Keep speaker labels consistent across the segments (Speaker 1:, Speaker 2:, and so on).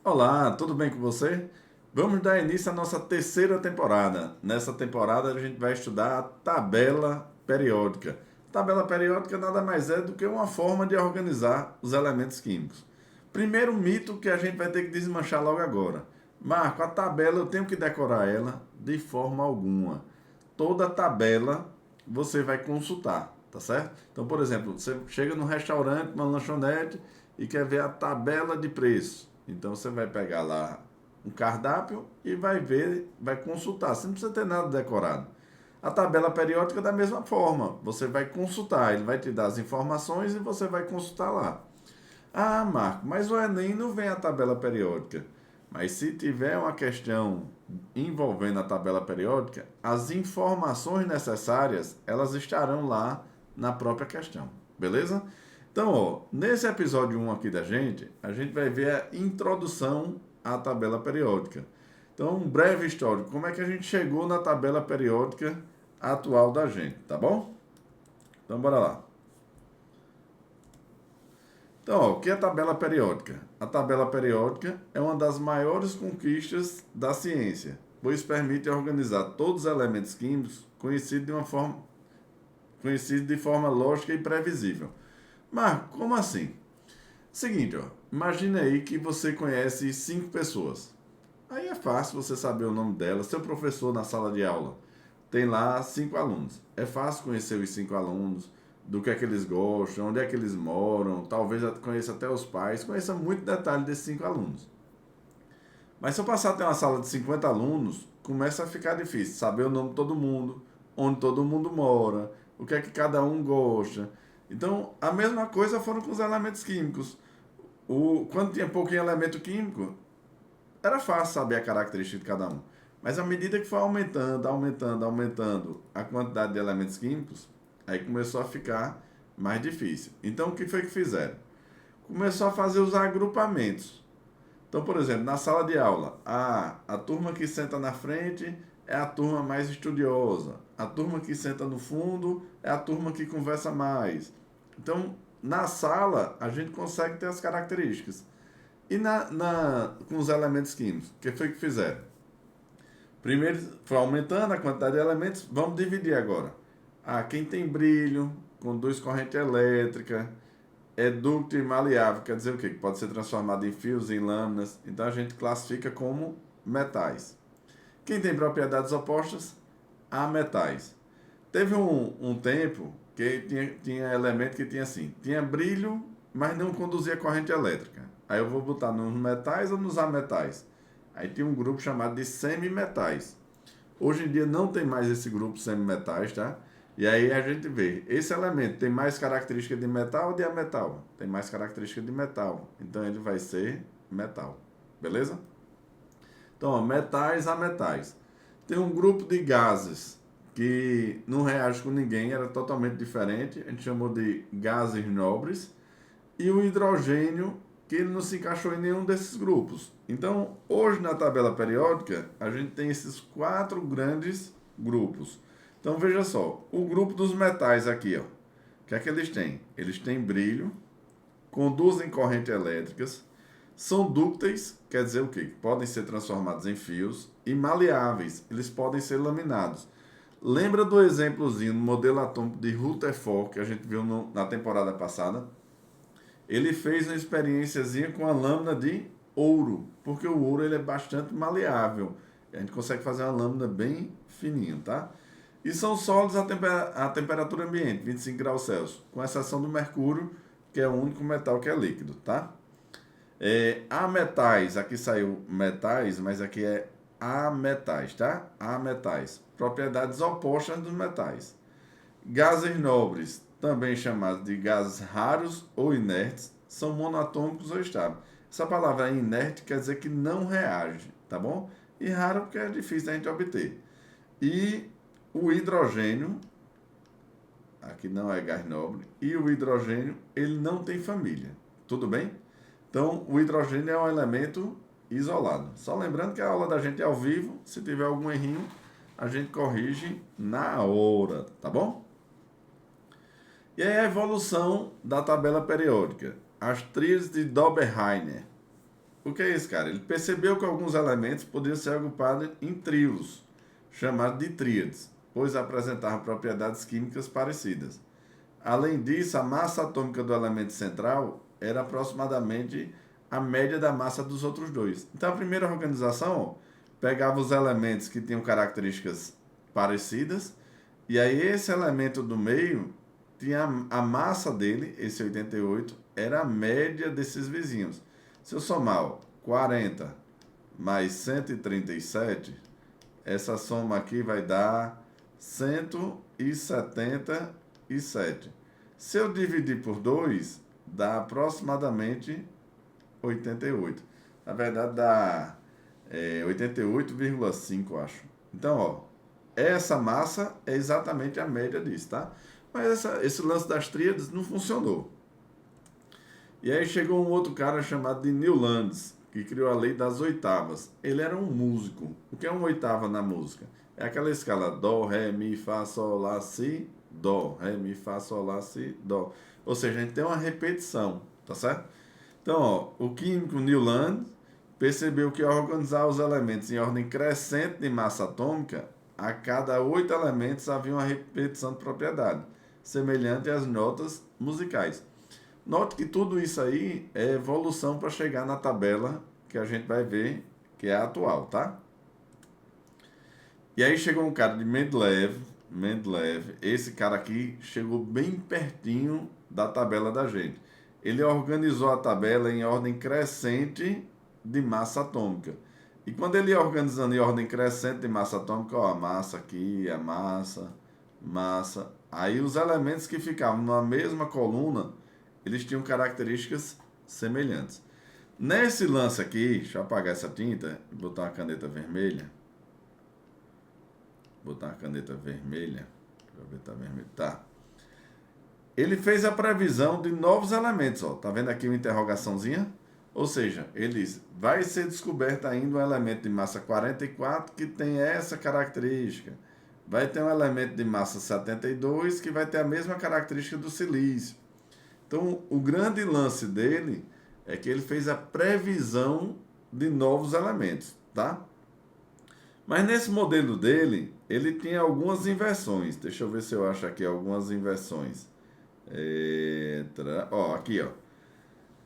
Speaker 1: Olá, tudo bem com você? Vamos dar início à nossa terceira temporada. Nessa temporada a gente vai estudar a tabela periódica. Tabela periódica nada mais é do que uma forma de organizar os elementos químicos. Primeiro mito que a gente vai ter que desmanchar logo agora. Marco, a tabela eu tenho que decorar ela de forma alguma. Toda tabela você vai consultar, tá certo? Então, por exemplo, você chega num restaurante, numa lanchonete e quer ver a tabela de preço. Então você vai pegar lá um cardápio e vai ver, vai consultar. Você não precisa ter nada decorado. A tabela periódica da mesma forma. Você vai consultar, ele vai te dar as informações e você vai consultar lá. Ah, Marco, mas o Enem não vem a tabela periódica. Mas se tiver uma questão envolvendo a tabela periódica, as informações necessárias, elas estarão lá na própria questão. Beleza? Então, ó, nesse episódio 1 aqui da gente, a gente vai ver a introdução à tabela periódica. Então, um breve histórico, como é que a gente chegou na tabela periódica atual da gente, tá bom? Então, bora lá. Então, ó, o que é a tabela periódica? A tabela periódica é uma das maiores conquistas da ciência, pois permite organizar todos os elementos químicos conhecidos de forma lógica e previsível. Marco, como assim? Seguinte, ó, imagine aí que você conhece 5 pessoas. Aí é fácil você saber o nome delas. Seu professor na sala de aula tem lá 5 alunos. É fácil conhecer os 5 alunos, do que é que eles gostam, onde é que eles moram, talvez conheça até os pais, conheça muito detalhe desses 5 alunos. Mas se eu passar a ter uma sala de 50 alunos, começa a ficar difícil saber o nome de todo mundo, onde todo mundo mora, o que é que cada um gosta. Então, a mesma coisa foram com os elementos químicos. Quando tinha pouquinho elemento químico, era fácil saber a característica de cada um. Mas à medida que foi aumentando a quantidade de elementos químicos, aí começou a ficar mais difícil. Então o que foi que fizeram? Começou a fazer os agrupamentos. Então, por exemplo, na sala de aula, a turma que senta na frente é a turma mais estudiosa. A turma que senta no fundo é a turma que conversa mais. Então, na sala, a gente consegue ter as características. E com os elementos químicos, o que foi que fizeram? Primeiro foi aumentando a quantidade de elementos, vamos dividir agora. Quem tem brilho, conduz corrente elétrica, é ducto e maleável, quer dizer o quê? Que pode ser transformado em fios, em lâminas. Então a gente classifica como metais. Quem tem propriedades opostas, ametais. Teve um tempo que tinha elemento que tinha assim, tinha brilho, mas não conduzia corrente elétrica. Aí eu vou botar nos metais ou nos ametais. Aí tinha um grupo chamado de semimetais. Hoje em dia não tem mais esse grupo semimetais, tá? E aí a gente vê, esse elemento tem mais característica de metal ou de ametal? Tem mais característica de metal. Então ele vai ser metal. Beleza? Então, ó, metais a metais. Tem um grupo de gases que não reage com ninguém, era totalmente diferente. A gente chamou de gases nobres. E o hidrogênio, que ele não se encaixou em nenhum desses grupos. Então, hoje na tabela periódica, a gente tem esses 4 grandes grupos. Então, veja só, o grupo dos metais aqui, ó. O que é que eles têm? Eles têm brilho, conduzem correntes elétricas, são dúcteis, quer dizer o quê? Podem ser transformados em fios, e maleáveis, eles podem ser laminados. Lembra do exemplozinho no modelo atômico de Rutherford que a gente viu na temporada passada? Ele fez uma experiênciazinha com a lâmina de ouro, porque o ouro ele é bastante maleável. A gente consegue fazer uma lâmina bem fininha, tá? E são sólidos a temperatura ambiente, 25 graus Celsius, com exceção do mercúrio, que é o único metal que é líquido, tá? Há metais, aqui saiu metais, mas aqui é ametais, tá? Ametais, propriedades opostas dos metais. Gases nobres, também chamados de gases raros ou inertes, são monatômicos ou estáveis. Essa palavra inerte quer dizer que não reage, tá bom? E raro porque é difícil da gente obter. E o hidrogênio, aqui não é gás nobre, e o hidrogênio, ele não tem família, tudo bem? Então, o hidrogênio é um elemento isolado. Só lembrando que a aula da gente é ao vivo, se tiver algum errinho, a gente corrige na hora, tá bom? E aí a evolução da tabela periódica. As tríades de Dobereiner. O que é isso, cara? Ele percebeu que alguns elementos podiam ser agrupados em trios, chamados de tríades, pois apresentavam propriedades químicas parecidas. Além disso, a massa atômica do elemento central era aproximadamente a média da massa dos outros dois. Então, a primeira organização ó, pegava os elementos que tinham características parecidas, e aí esse elemento do meio tinha a massa dele, esse 88, era a média desses vizinhos. Se eu somar ó, 40 mais 137, essa soma aqui vai dar 177. Se eu dividir por 2, dá aproximadamente 88. Na verdade, dá 88,5, acho. Então, ó, essa massa é exatamente a média disso, tá? Mas esse lance das tríades não funcionou. E aí chegou um outro cara chamado de Newlands, que criou a lei das oitavas. Ele era um músico. O que é uma oitava na música? É aquela escala Dó, Ré, Mi, Fá, Sol, Lá, Si, Dó. Ré, Mi, Fá, Sol, Lá, Si, Dó. Ou seja, a gente tem uma repetição, tá certo? Então, ó, o químico Newland percebeu que ao organizar os elementos em ordem crescente de massa atômica, a cada 8 elementos havia uma repetição de propriedade, semelhante às notas musicais. Note que tudo isso aí é evolução para chegar na tabela que a gente vai ver, que é a atual, tá? E aí chegou um cara de Mendeleev, esse cara aqui chegou bem pertinho da tabela da gente. Ele organizou a tabela em ordem crescente de massa atômica. E quando ele ia organizando em ordem crescente de massa atômica, ó, a massa aqui, a massa. Aí os elementos que ficavam na mesma coluna, eles tinham características semelhantes. Nesse lance aqui, deixa eu apagar essa tinta e botar uma caneta vermelha. Botar uma caneta vermelha. Deixa eu ver se tá vermelho. Tá. Ele fez a previsão de novos elementos, ó. Tá vendo aqui uma interrogaçãozinha? Ou seja, ele diz, vai ser descoberto ainda um elemento de massa 44 que tem essa característica. Vai ter um elemento de massa 72 que vai ter a mesma característica do silício. Então, o grande lance dele é que ele fez a previsão de novos elementos, tá? Mas nesse modelo dele, ele tinha algumas inversões. Deixa eu ver se eu acho aqui algumas inversões. Ó, aqui, ó.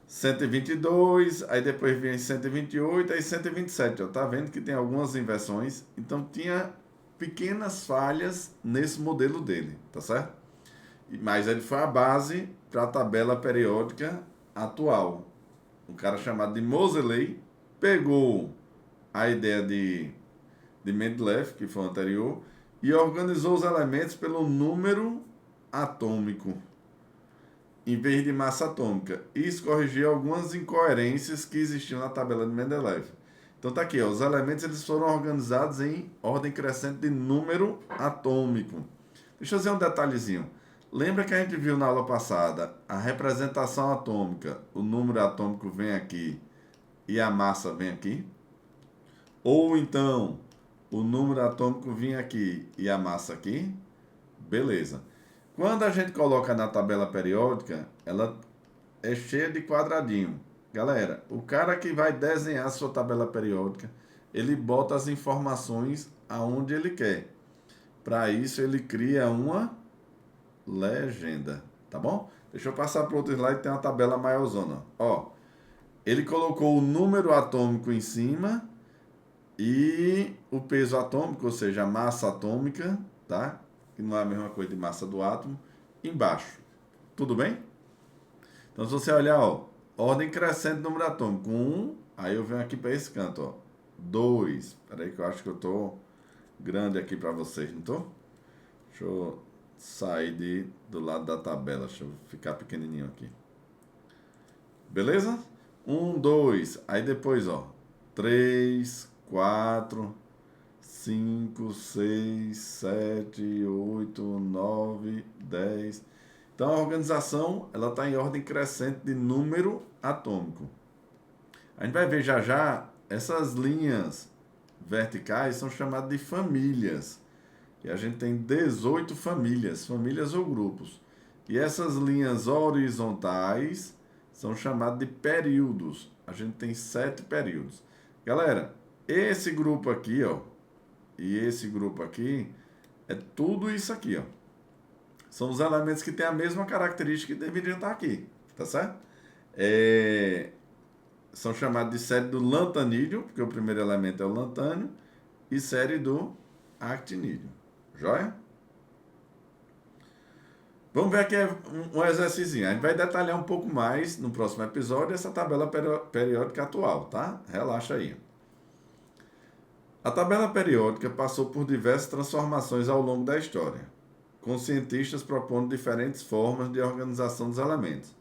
Speaker 1: 122, aí depois vem 128, aí 127. Ó, tá vendo que tem algumas inversões? Então, tinha pequenas falhas nesse modelo dele, tá certo? Mas ele foi a base para a tabela periódica atual. Um cara chamado de Moseley pegou a ideia de Mendeleev, que foi o anterior, e organizou os elementos pelo número atômico, em vez de massa atômica. Isso corrigiu algumas incoerências que existiam na tabela de Mendeleev. Então tá aqui, ó, os elementos eles foram organizados em ordem crescente de número atômico. Deixa eu fazer um detalhezinho. Lembra que a gente viu na aula passada a representação atômica, o número atômico vem aqui e a massa vem aqui? Ou então, o número atômico vinha aqui e a massa aqui? Beleza. Quando a gente coloca na tabela periódica, ela é cheia de quadradinho. Galera, o cara que vai desenhar a sua tabela periódica, ele bota as informações aonde ele quer. Para isso, ele cria uma legenda, tá bom? Deixa eu passar para o outro slide, tem uma tabela maiorzona. Ó, ele colocou o número atômico em cima e o peso atômico, ou seja, a massa atômica, tá? Que não é a mesma coisa de massa do átomo, embaixo. Tudo bem? Então, se você olhar, ó, ordem crescente do número atômico, 1, aí eu venho aqui para esse canto, ó, 2. Espera aí que eu acho que eu tô grande aqui para vocês, não tô? Deixa eu sair do lado da tabela, deixa eu ficar pequenininho aqui. Beleza? 1, 2, aí depois, ó, 3, 4, 5, 6, 7, 8, 9, 10. Então a organização ela está em ordem crescente de número atômico. A gente vai ver já já essas linhas verticais são chamadas de famílias. E a gente tem 18 famílias ou grupos. E essas linhas horizontais são chamados de períodos. A gente tem 7 períodos. Galera, esse grupo aqui, ó, e esse grupo aqui, é tudo isso aqui, ó. São os elementos que têm a mesma característica que deveriam estar aqui, tá certo? São chamados de série do lantanídeo, porque o primeiro elemento é o lantânio, e série do actinídeo. Joia? Vamos ver aqui um exercício. A gente vai detalhar um pouco mais no próximo episódio essa tabela periódica atual, tá? Relaxa aí. A tabela periódica passou por diversas transformações ao longo da história, com cientistas propondo diferentes formas de organização dos elementos.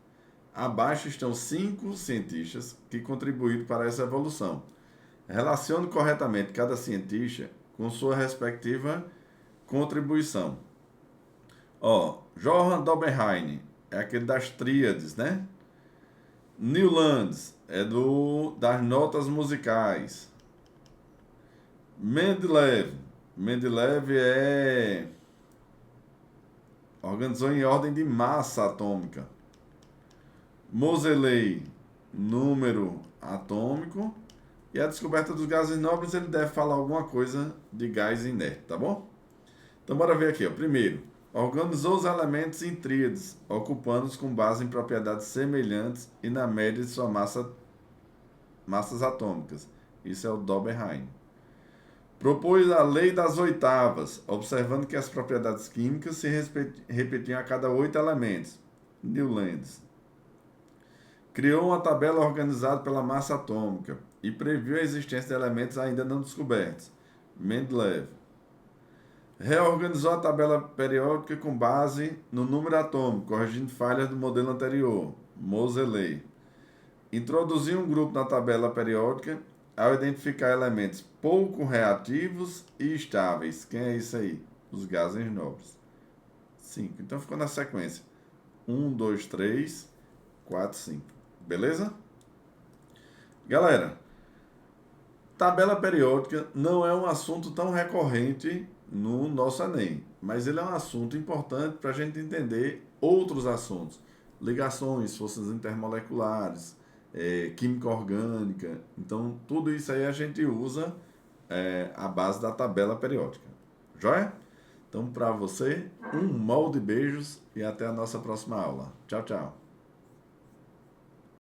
Speaker 1: Abaixo estão 5 cientistas que contribuíram para essa evolução. Relacione corretamente cada cientista com sua respectiva contribuição. Johann Dobenheim é aquele das tríades, né? Newlands é das notas musicais. Mendeleev organizou em ordem de massa atômica. Moseley, número atômico. E a descoberta dos gases nobres, ele deve falar alguma coisa de gás inerte, tá bom? Então, bora ver aqui, ó. Primeiro, organizou os elementos em tríades, ocupando-os com base em propriedades semelhantes e na média de suas massas atômicas. Isso é o Dobenheim. Propôs a lei das oitavas, observando que as propriedades químicas se repetiam a cada 8 elementos. Newlands. Criou uma tabela organizada pela massa atômica e previu a existência de elementos ainda não descobertos. Mendeleev. Reorganizou a tabela periódica com base no número atômico, corrigindo falhas do modelo anterior. Moseley. Introduziu um grupo na tabela periódica ao identificar elementos pouco reativos e estáveis. Quem é isso aí? Os gases nobres. 5. Então ficou na sequência. 1, 2, 3, 4, 5. Beleza? Galera, tabela periódica não é um assunto tão recorrente no nosso Enem, mas ele é um assunto importante para a gente entender outros assuntos. Ligações, forças intermoleculares, química orgânica. Então, tudo isso aí a gente usa a base da tabela periódica. Joia? Então, para você, um molde de beijos e até a nossa próxima aula. Tchau, tchau.